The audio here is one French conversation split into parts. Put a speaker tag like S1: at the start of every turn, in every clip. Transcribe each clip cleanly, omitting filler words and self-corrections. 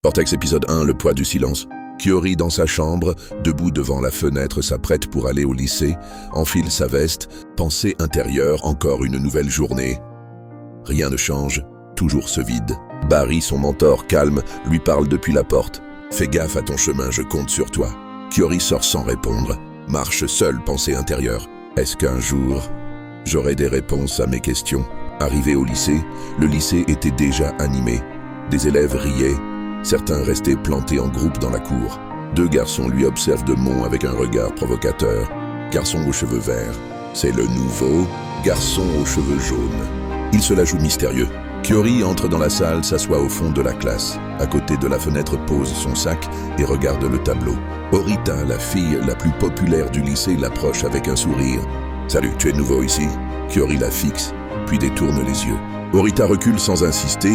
S1: Vortex épisode 1, le poids du silence. Kyori dans sa chambre, debout devant la fenêtre, s'apprête pour aller au lycée, enfile sa veste, pensée intérieure, encore une nouvelle journée. Rien ne change, toujours ce vide. Barry, son mentor calme, lui parle depuis la porte. Fais gaffe à ton chemin, je compte sur toi. Kyori sort sans répondre, marche seule, pensée intérieure. Est-ce qu'un jour, j'aurai des réponses à mes questions? Arrivé au lycée, le lycée était déjà animé. Des élèves riaient. Certains restaient plantés en groupe dans la cour. Deux garçons lui observent de mont avec un regard provocateur. Garçon aux cheveux verts, c'est le nouveau garçon aux cheveux jaunes. Il se la joue mystérieux. Kyori entre dans la salle, s'assoit au fond de la classe. À côté de la fenêtre, pose son sac et regarde le tableau. Orita, la fille la plus populaire du lycée, l'approche avec un sourire. « Salut, tu es nouveau ici ?» Kyori la fixe, puis détourne les yeux. Orita recule sans insister.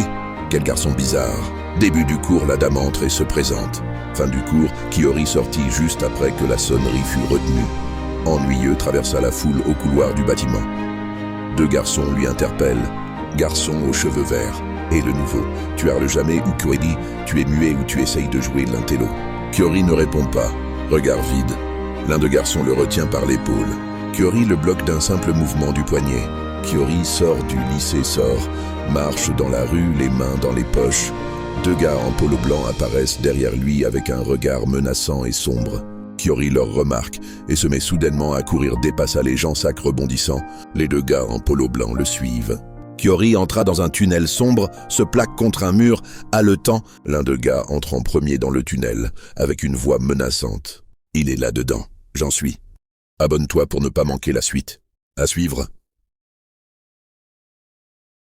S1: Quel garçon bizarre. Début du cours, la dame entre et se présente. Fin du cours, Kyori sortit juste après que la sonnerie fut retenue. Ennuyeux, traversa la foule au couloir du bâtiment. Deux garçons lui interpellent. Garçon aux cheveux verts. Et le nouveau. Tu hurles jamais ou Kyori, tu es muet ou tu essayes de jouer l'intello. Kyori ne répond pas. Regard vide. L'un des garçons le retient par l'épaule. Kyori le bloque d'un simple mouvement du poignet. Kyori sort du lycée, marche dans la rue, les mains dans les poches. Deux gars en polo blanc apparaissent derrière lui avec un regard menaçant et sombre. Kyori leur remarque et se met soudainement à courir, dépassa les gens, sac rebondissant. Les deux gars en polo blanc le suivent. Kyori entra dans un tunnel sombre, se plaque contre un mur, haletant. L'un des gars entre en premier dans le tunnel, avec une voix menaçante. Il est là-dedans, j'en suis. Abonne-toi pour ne pas manquer la suite. À suivre.